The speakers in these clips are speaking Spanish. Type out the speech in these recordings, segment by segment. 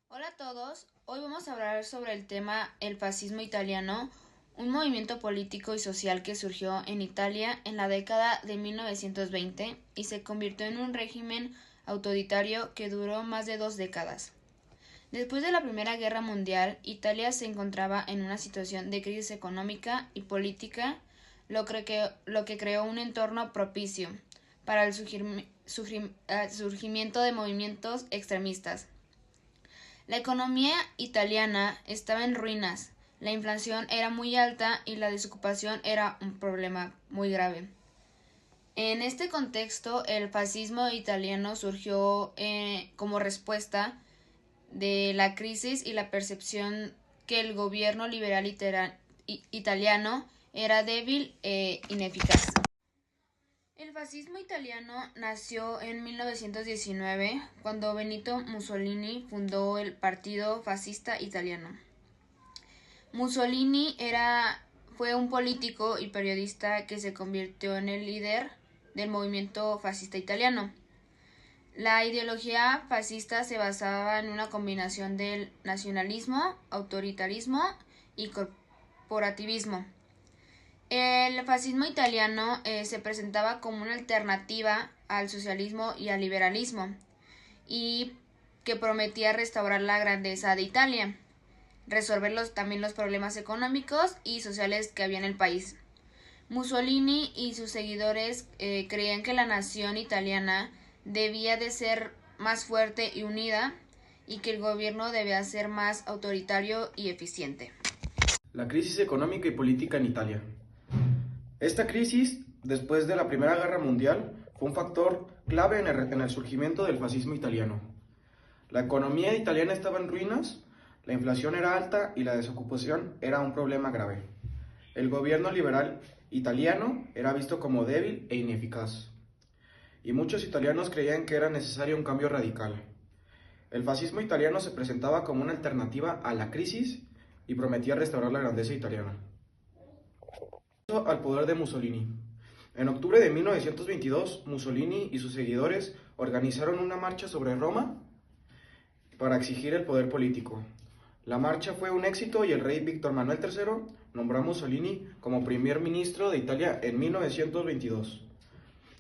Hola a todos, hoy vamos a hablar sobre el tema el fascismo italiano, un movimiento político y social que surgió en Italia en la década de 1920 y se convirtió en un régimen autoritario que duró más de 2 décadas. Después de la Primera Guerra Mundial, Italia se encontraba en una situación de crisis económica y política, lo que creó un entorno propicio para el surgimiento de movimientos extremistas. La economía italiana estaba en ruinas, la inflación era muy alta y la desocupación era un problema muy grave. En este contexto, el fascismo italiano surgió como respuesta de la crisis y la percepción que el gobierno liberal italiano era débil e ineficaz. El fascismo italiano nació en 1919, cuando Benito Mussolini fundó el Partido Fascista Italiano. Mussolini fue un político y periodista que se convirtió en el líder del movimiento fascista italiano. La ideología fascista se basaba en una combinación del nacionalismo, autoritarismo y corporativismo. El fascismo italiano se presentaba como una alternativa al socialismo y al liberalismo, y que prometía restaurar la grandeza de Italia, resolver también los problemas económicos y sociales que había en el país. Mussolini y sus seguidores creían que la nación italiana debía de ser más fuerte y unida, y que el gobierno debía ser más autoritario y eficiente. La crisis económica y política en Italia. Esta crisis, después de la Primera Guerra Mundial, fue un factor clave en el surgimiento del fascismo italiano. La economía italiana estaba en ruinas, la inflación era alta y la desocupación era un problema grave. El gobierno liberal italiano era visto como débil e ineficaz, y muchos italianos creían que era necesario un cambio radical. El fascismo italiano se presentaba como una alternativa a la crisis y prometía restaurar la grandeza italiana. Al poder de Mussolini. En octubre de 1922, Mussolini y sus seguidores organizaron una marcha sobre Roma para exigir el poder político. La marcha fue un éxito y el rey Víctor Manuel III nombró a Mussolini como primer ministro de Italia en 1922,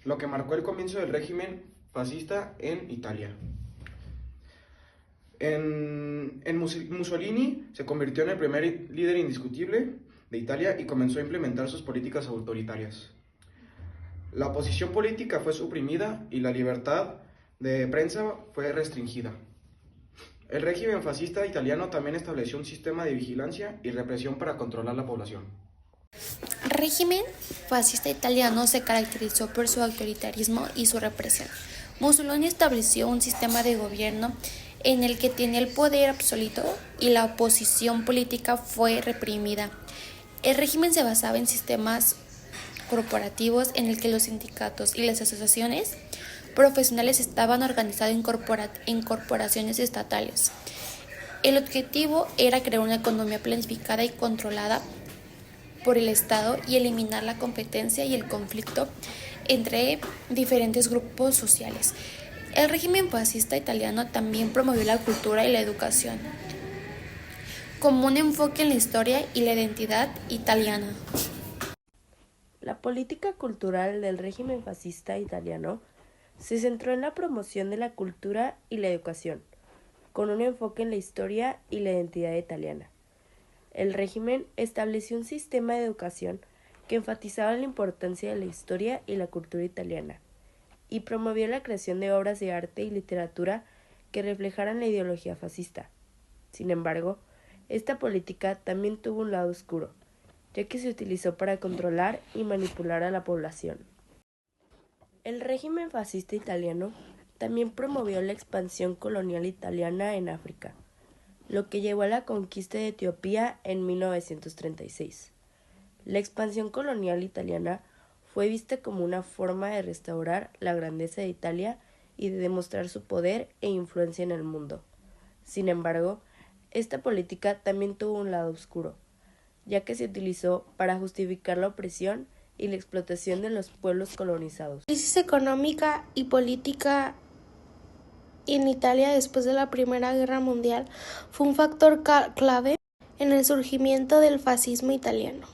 lo que marcó el comienzo del régimen fascista en Italia. Mussolini se convirtió en el primer líder indiscutible de Italia y comenzó a implementar sus políticas autoritarias. La oposición política fue suprimida y la libertad de prensa fue restringida. El régimen fascista italiano también estableció un sistema de vigilancia y represión para controlar la población. El régimen fascista italiano se caracterizó por su autoritarismo y su represión. Mussolini estableció un sistema de gobierno en el que tenía el poder absoluto y la oposición política fue reprimida. El régimen se basaba en sistemas corporativos en el que los sindicatos y las asociaciones profesionales estaban organizados en corporaciones estatales. El objetivo era crear una economía planificada y controlada por el Estado y eliminar la competencia y el conflicto entre diferentes grupos sociales. El régimen fascista italiano también promovió la cultura y la educación como un enfoque en la historia y la identidad italiana. La política cultural del régimen fascista italiano se centró en la promoción de la cultura y la educación, con un enfoque en la historia y la identidad italiana. El régimen estableció un sistema de educación que enfatizaba la importancia de la historia y la cultura italiana, y promovió la creación de obras de arte y literatura que reflejaran la ideología fascista. Sin embargo, esta política también tuvo un lado oscuro, ya que se utilizó para controlar y manipular a la población. El régimen fascista italiano también promovió la expansión colonial italiana en África, lo que llevó a la conquista de Etiopía en 1936. La expansión colonial italiana fue vista como una forma de restaurar la grandeza de Italia y de demostrar su poder e influencia en el mundo. Sin embargo, esta política también tuvo un lado oscuro, ya que se utilizó para justificar la opresión y la explotación de los pueblos colonizados. La crisis económica y política en Italia después de la Primera Guerra Mundial fue un factor clave en el surgimiento del fascismo italiano.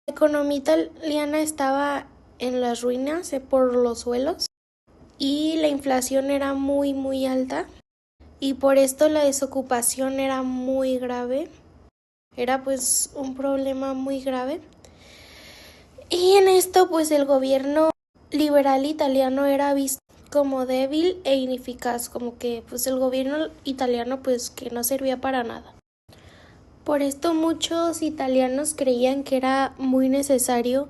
La economía italiana estaba en las ruinas, por los suelos, y la inflación era muy alta, y por esto la desocupación era muy grave. Era pues un problema muy grave. Y en esto pues el gobierno liberal italiano era visto como débil e ineficaz, como que pues el gobierno italiano pues que no servía para nada. Por esto muchos italianos creían que era muy necesario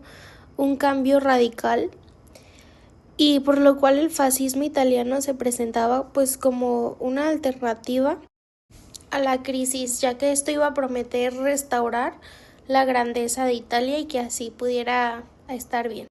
un cambio radical, y por lo cual el fascismo italiano se presentaba pues como una alternativa a la crisis, ya que esto iba a prometer restaurar la grandeza de Italia y que así pudiera estar bien.